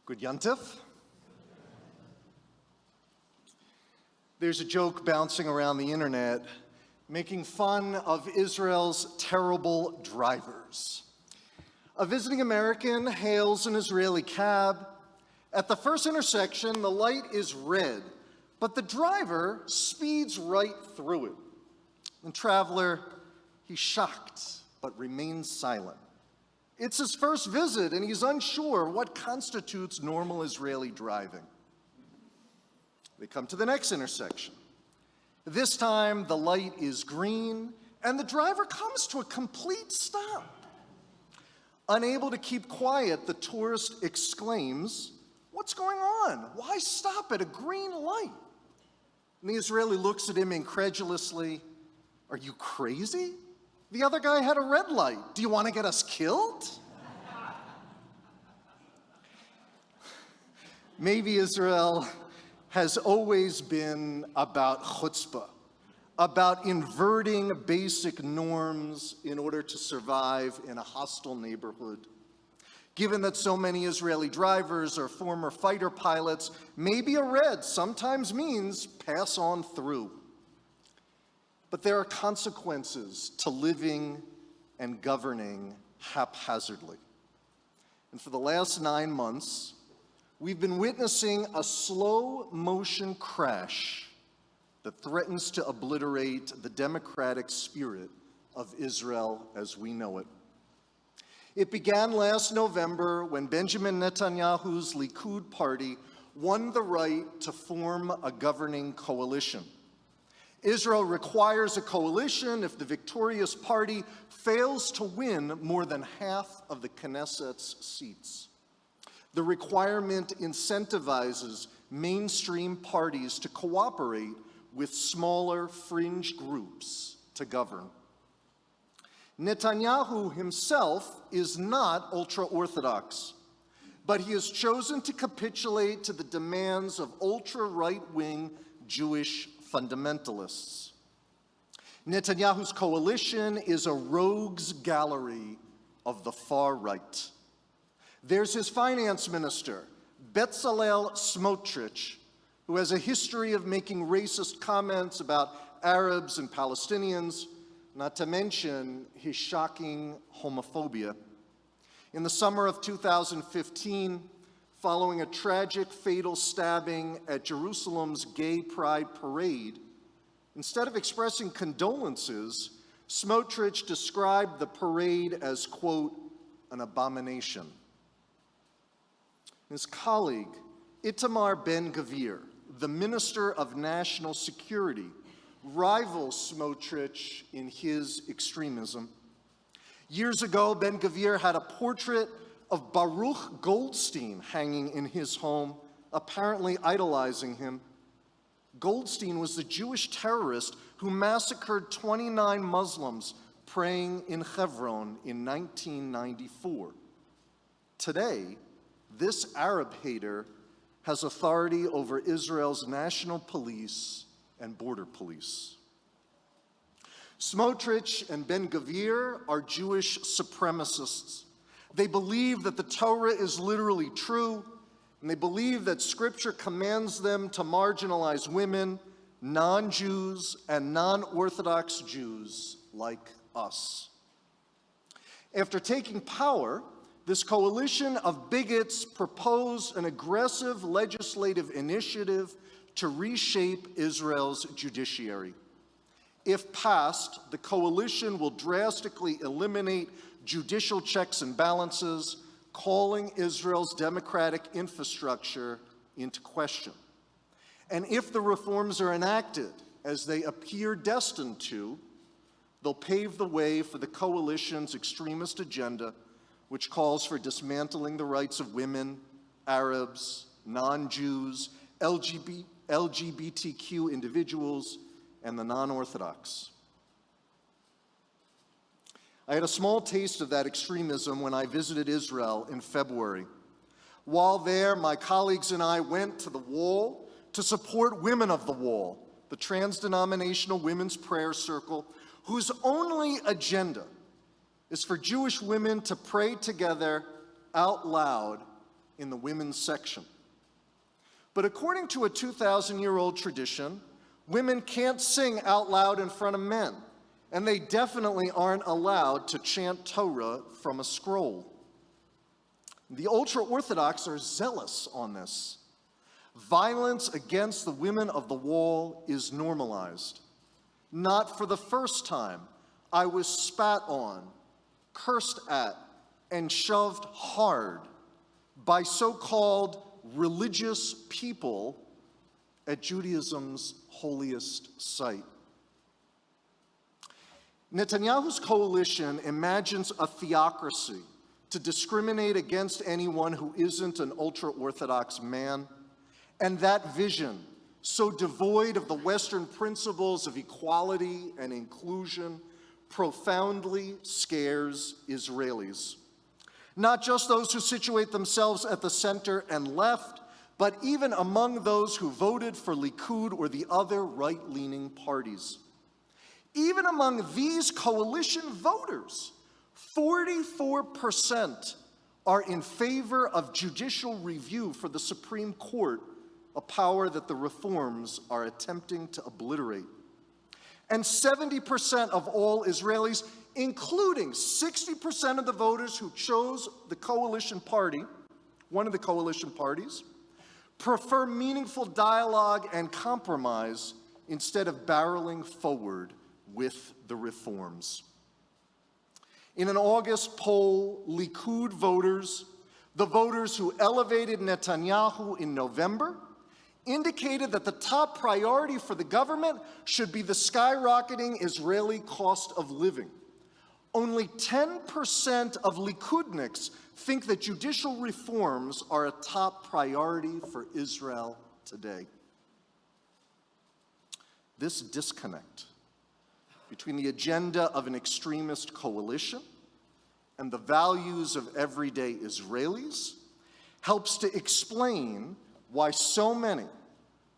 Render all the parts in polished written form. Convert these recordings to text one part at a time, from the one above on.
Good Yontif. There's a joke bouncing around the internet making fun of Israel's terrible drivers. A visiting American hails an Israeli cab. At the first intersection, the light is red, but the driver speeds right through it. The traveler, he's shocked, but remains silent. It's his first visit, and he's unsure what constitutes normal Israeli driving. They come to the next intersection. This time, the light is green, and the driver comes to a complete stop. Unable to keep quiet, the tourist exclaims, "What's going on? Why stop at a green light?" And the Israeli looks at him incredulously. "Are you crazy? The other guy had a red light. Do you want to get us killed?" Maybe Israel has always been about chutzpah, about inverting basic norms in order to survive in a hostile neighborhood. Given that so many Israeli drivers are former fighter pilots, maybe a red sometimes means pass on through. But there are consequences to living and governing haphazardly. And for the last 9 months, we've been witnessing a slow-motion crash that threatens to obliterate the democratic spirit of Israel as we know it. It began last November when Benjamin Netanyahu's Likud party won the right to form a governing coalition. Israel requires a coalition if the victorious party fails to win more than half of the Knesset's seats. The requirement incentivizes mainstream parties to cooperate with smaller fringe groups to govern. Netanyahu himself is not ultra-Orthodox, but he has chosen to capitulate to the demands of ultra-right-wing Jewish fundamentalists. Netanyahu's coalition is a rogues gallery of the far right. There's his finance minister, Bezalel Smotrich, who has a history of making racist comments about Arabs and Palestinians, not to mention his shocking homophobia. In the summer of 2015, following a tragic fatal stabbing at Jerusalem's Gay Pride Parade, instead of expressing condolences, Smotrich described the parade as, quote, an abomination. His colleague, Itamar Ben-Gvir, the Minister of National Security, rivals Smotrich in his extremism. Years ago, Ben-Gvir had a portrait of Baruch Goldstein hanging in his home, apparently idolizing him. Goldstein was the Jewish terrorist who massacred 29 Muslims praying in Hebron in 1994. Today, this Arab hater has authority over Israel's national police and border police. Smotrich and Ben-Gvir are Jewish supremacists. They believe that the Torah is literally true, and they believe that Scripture commands them to marginalize women, non-Jews, and non-Orthodox Jews like us. After taking power, this coalition of bigots proposed an aggressive legislative initiative to reshape Israel's judiciary. If passed, the coalition will drastically eliminate judicial checks and balances, calling Israel's democratic infrastructure into question. And if the reforms are enacted, as they appear destined to, they'll pave the way for the coalition's extremist agenda, which calls for dismantling the rights of women, Arabs, non-Jews, LGBTQ individuals, and the non-Orthodox. I had a small taste of that extremism when I visited Israel in February. While there, my colleagues and I went to the Wall to support Women of the Wall, the trans-denominational women's prayer circle, whose only agenda is for Jewish women to pray together out loud in the women's section. But according to a 2,000-year-old tradition, women can't sing out loud in front of men, and they definitely aren't allowed to chant Torah from a scroll. The ultra-Orthodox are zealous on this. Violence against the women of the Wall is normalized. Not for the first time, I was spat on, cursed at, and shoved hard by so-called religious people at Judaism's holiest site. Netanyahu's coalition imagines a theocracy to discriminate against anyone who isn't an ultra-Orthodox man, and that vision, so devoid of the Western principles of equality and inclusion, profoundly scares Israelis. Not just those who situate themselves at the center and left, but even among those who voted for Likud or the other right-leaning parties. Even among these coalition voters, 44% are in favor of judicial review for the Supreme Court, a power that the reforms are attempting to obliterate. And 70% of all Israelis, including 60% of the voters who chose the coalition party, one of the coalition parties, prefer meaningful dialogue and compromise instead of barreling forward with the reforms. In an August poll, Likud voters, the voters who elevated Netanyahu in November, indicated that the top priority for the government should be the skyrocketing Israeli cost of living. Only 10% of Likudniks think that judicial reforms are a top priority for Israel today. This disconnect between the agenda of an extremist coalition and the values of everyday Israelis helps to explain why so many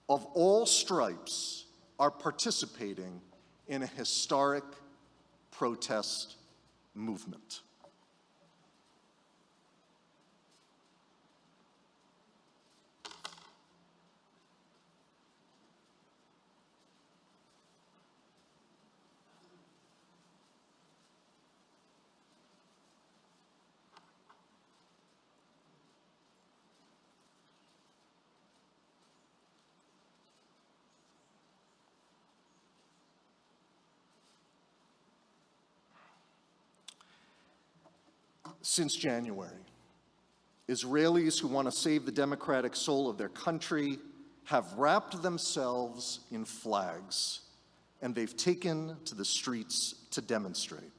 of all stripes are participating in a historic protest movement. Since January, Israelis who want to save the democratic soul of their country have wrapped themselves in flags, and they've taken to the streets to demonstrate.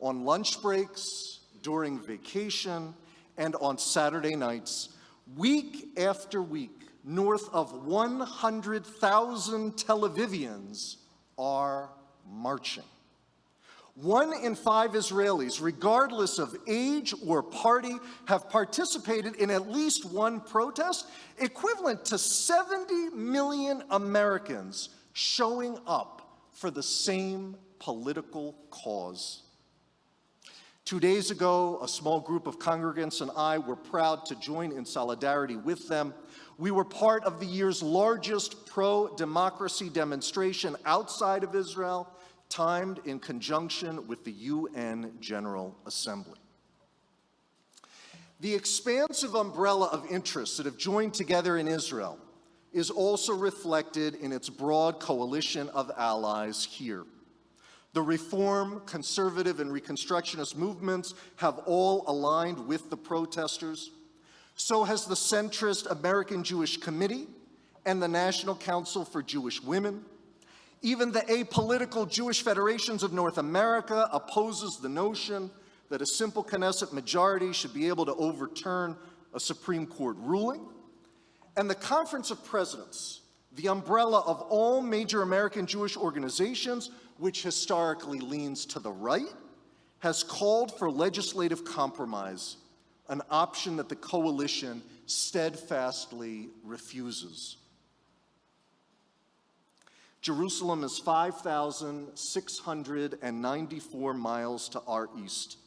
On lunch breaks, during vacation, and on Saturday nights, week after week, north of 100,000 Tel Avivians are marching. 1 in 5 Israelis, regardless of age or party, have participated in at least one protest, equivalent to 70 million Americans showing up for the same political cause. 2 days ago, a small group of congregants and I were proud to join in solidarity with them. We were part of the year's largest pro-democracy demonstration outside of Israel, timed in conjunction with the UN General Assembly. The expansive umbrella of interests that have joined together in Israel is also reflected in its broad coalition of allies here. The reform, conservative, and reconstructionist movements have all aligned with the protesters. So has the centrist American Jewish Committee and the National Council for Jewish Women. Even the apolitical Jewish Federations of North America opposes the notion that a simple Knesset majority should be able to overturn a Supreme Court ruling. And the Conference of Presidents, the umbrella of all major American Jewish organizations, which historically leans to the right, has called for legislative compromise, an option that the coalition steadfastly refuses. Jerusalem is 5,694 miles to our east.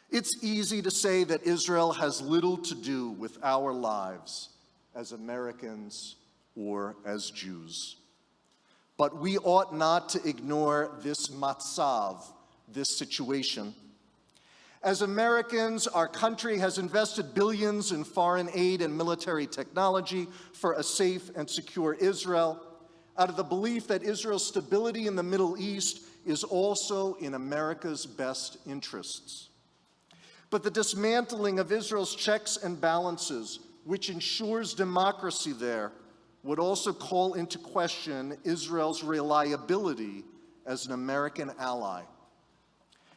It's easy to say that Israel has little to do with our lives as Americans or as Jews. But we ought not to ignore this matzav, this situation. As Americans, our country has invested billions in foreign aid and military technology for a safe and secure Israel, out of the belief that Israel's stability in the Middle East is also in America's best interests. But the dismantling of Israel's checks and balances, which ensures democracy there, would also call into question Israel's reliability as an American ally.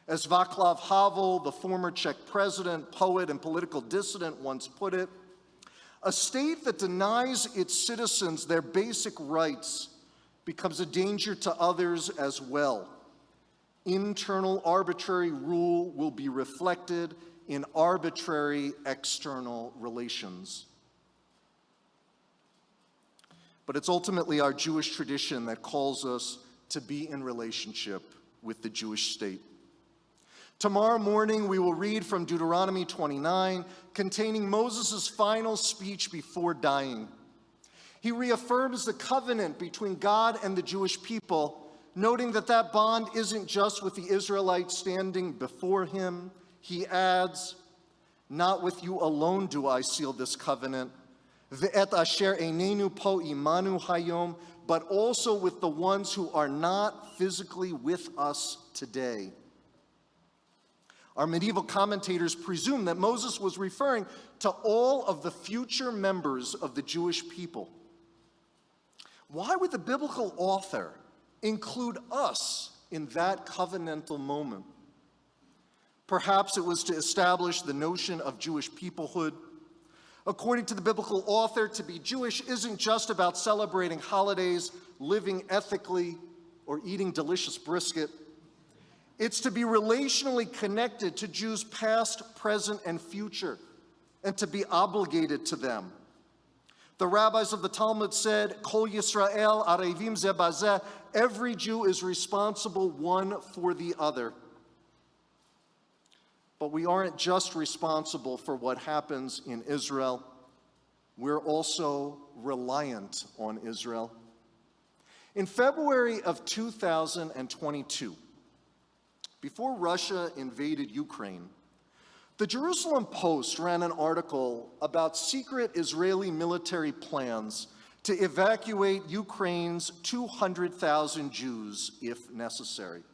As Václav Havel, the former Czech president, poet, and political dissident, once put it, a state that denies its citizens their basic rights becomes a danger to others as well. Internal arbitrary rule will be reflected in arbitrary external relations. But it's ultimately our Jewish tradition that calls us to be in relationship with the Jewish state. Tomorrow morning, we will read from Deuteronomy 29, containing Moses' final speech before dying. He reaffirms the covenant between God and the Jewish people, noting that that bond isn't just with the Israelites standing before him. He adds, "Not with you alone do I seal this covenant, ve'et asher einenu po imanu hayom, but also with the ones who are not physically with us today." Our medieval commentators presume that Moses was referring to all of the future members of the Jewish people. Why would the biblical author include us in that covenantal moment? Perhaps it was to establish the notion of Jewish peoplehood. According to the biblical author, to be Jewish isn't just about celebrating holidays, living ethically, or eating delicious brisket. It's to be relationally connected to Jews past, present, and future, and to be obligated to them. The rabbis of the Talmud said, Kol Yisrael arevim ze bazeh, every Jew is responsible one for the other. But we aren't just responsible for what happens in Israel. We're also reliant on Israel. In February of 2022, before Russia invaded Ukraine, the Jerusalem Post ran an article about secret Israeli military plans to evacuate Ukraine's 200,000 Jews if necessary.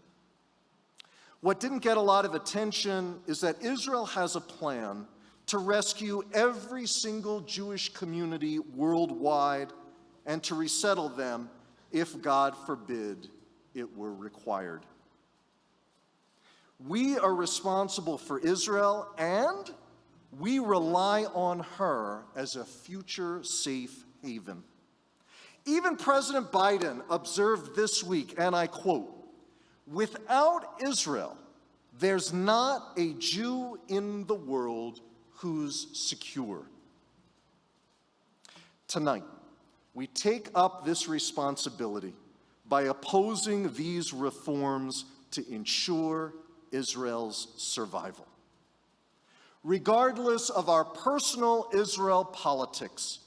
What didn't get a lot of attention is that Israel has a plan to rescue every single Jewish community worldwide and to resettle them if, God forbid, it were required. We are responsible for Israel, and we rely on her as a future safe haven. Even President Biden observed this week, and I quote, "Without Israel, there's not a Jew in the world who's secure." Tonight, we take up this responsibility by opposing these reforms to ensure Israel's survival. Regardless of our personal Israel politics,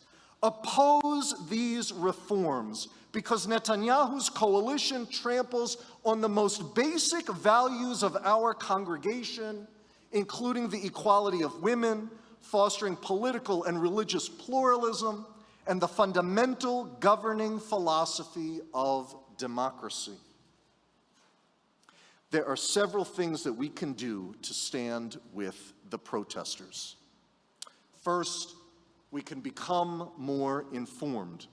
oppose these reforms because Netanyahu's coalition tramples on the most basic values of our congregation, including the equality of women, fostering political and religious pluralism, and the fundamental governing philosophy of democracy. There are several things that we can do to stand with the protesters. First, we can become more informed.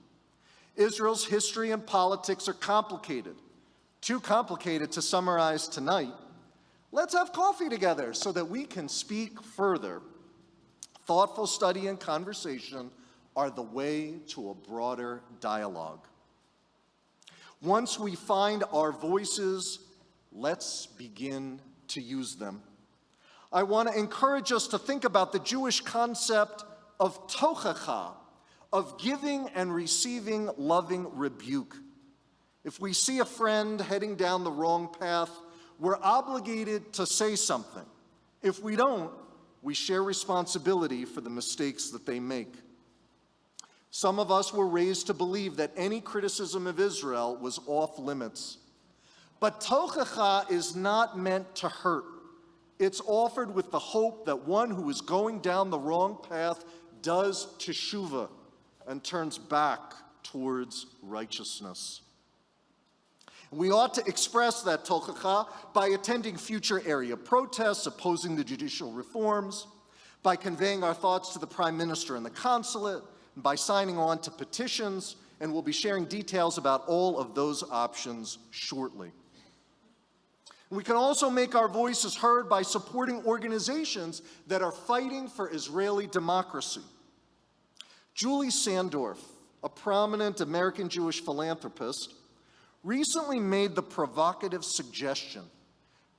Israel's history and politics are complicated, too complicated to summarize tonight. Let's have coffee together so that we can speak further. Thoughtful study and conversation are the way to a broader dialogue. Once we find our voices, let's begin to use them. I want to encourage us to think about the Jewish concept of tochacha, of giving and receiving loving rebuke. If we see a friend heading down the wrong path, we're obligated to say something. If we don't, we share responsibility for the mistakes that they make. Some of us were raised to believe that any criticism of Israel was off limits. But tochacha is not meant to hurt. It's offered with the hope that one who is going down the wrong path does teshuvah and turns back towards righteousness. We ought to express that tochacha by attending future area protests opposing the judicial reforms, by conveying our thoughts to the Prime Minister and the consulate, and by signing on to petitions, and we'll be sharing details about all of those options shortly. We can also make our voices heard by supporting organizations that are fighting for Israeli democracy. Julie Sandorf, a prominent American Jewish philanthropist, recently made the provocative suggestion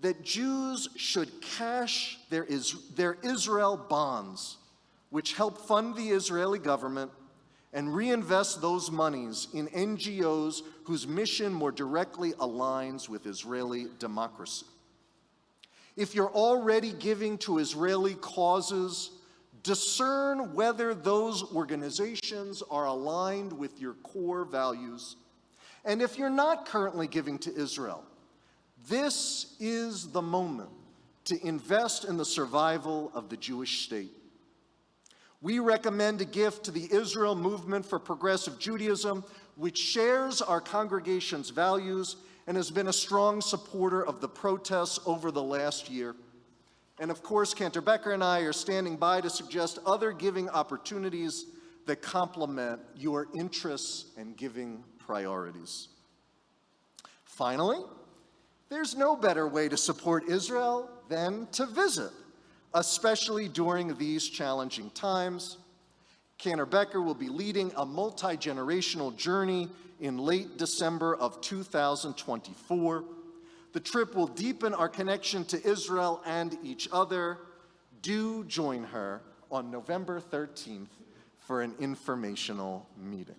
that Jews should cash their Israel bonds, which help fund the Israeli government, and reinvest those monies in NGOs whose mission more directly aligns with Israeli democracy. If you're already giving to Israeli causes, discern whether those organizations are aligned with your core values. And if you're not currently giving to Israel, this is the moment to invest in the survival of the Jewish state. We recommend a gift to the Israel Movement for Progressive Judaism, which shares our congregation's values and has been a strong supporter of the protests over the last year. And of course, Cantor Becker and I are standing by to suggest other giving opportunities that complement your interests and giving priorities. Finally, there's no better way to support Israel than to visit, especially during these challenging times. Cantor Becker will be leading a multi-generational journey in late December of 2024. The trip will deepen our connection to Israel and each other. Do join her on November 13th for an informational meeting.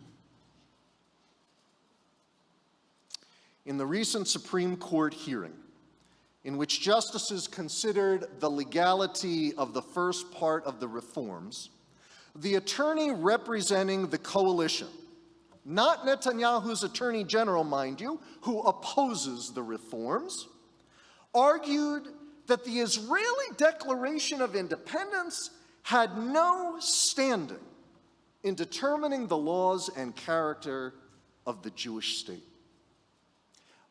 In the recent Supreme Court hearing, in which justices considered the legality of the first part of the reforms, the attorney representing the coalition, not Netanyahu's attorney general, mind you, who opposes the reforms, argued that the Israeli Declaration of Independence had no standing in determining the laws and character of the Jewish state.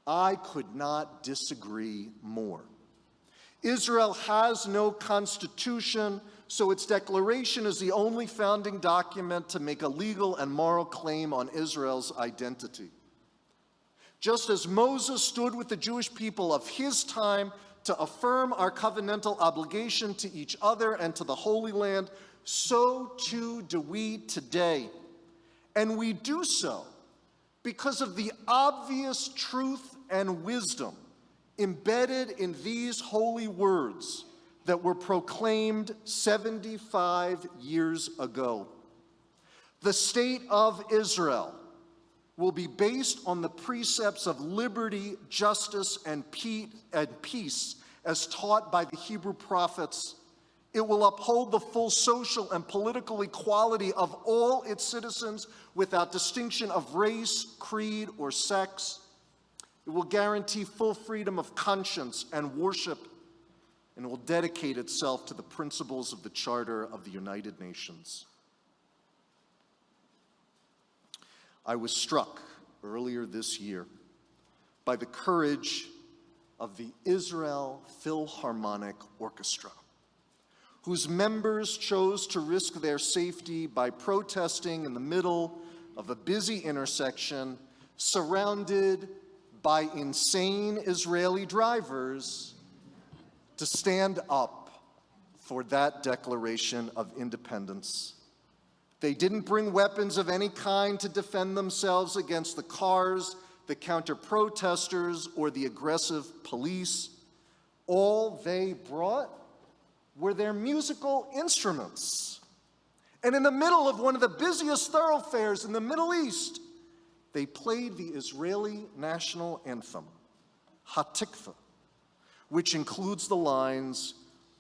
I could not disagree more. Israel has no constitution, so its declaration is the only founding document to make a legal and moral claim on Israel's identity. Just as Moses stood with the Jewish people of his time to affirm our covenantal obligation to each other and to the Holy Land, so too do we today. And we do so because of the obvious truth and wisdom embedded in these holy words that were proclaimed 75 years ago. The state of Israel will be based on the precepts of liberty, justice, and peace as taught by the Hebrew prophets. It will uphold the full social and political equality of all its citizens without distinction of race, creed, or sex. It will guarantee full freedom of conscience and worship, and it will dedicate itself to the principles of the Charter of the United Nations. I was struck earlier this year by the courage of the Israel Philharmonic Orchestra, whose members chose to risk their safety by protesting in the middle of a busy intersection surrounded by insane Israeli drivers to stand up for that Declaration of Independence. They didn't bring weapons of any kind to defend themselves against the cars, the counter-protesters, or the aggressive police. All they brought were their musical instruments. And in the middle of one of the busiest thoroughfares in the Middle East, they played the Israeli national anthem, Hatikva, which includes the lines,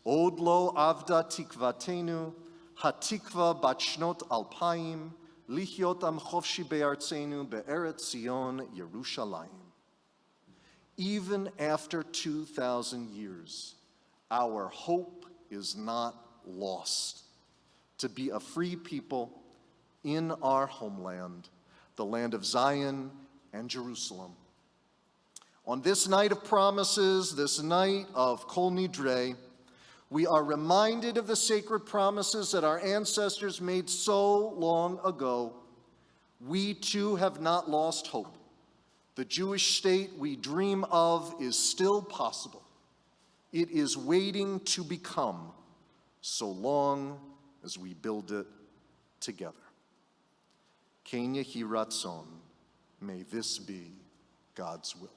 Od lo avda tikvatenu, Hatikva bat shnot alpayim, lichiot am chofshi be'artzenu be'eretz Zion Yerushalayim. Even after 2,000 years, our hope is not lost to be a free people in our homeland, the land of Zion and Jerusalem. On this night of promises, this night of Kol Nidre, we are reminded of the sacred promises that our ancestors made so long ago. We too have not lost hope. The Jewish state we dream of is still possible. It is waiting to become, so long as we build it together. Ken Yehi Ratzon, may this be God's will.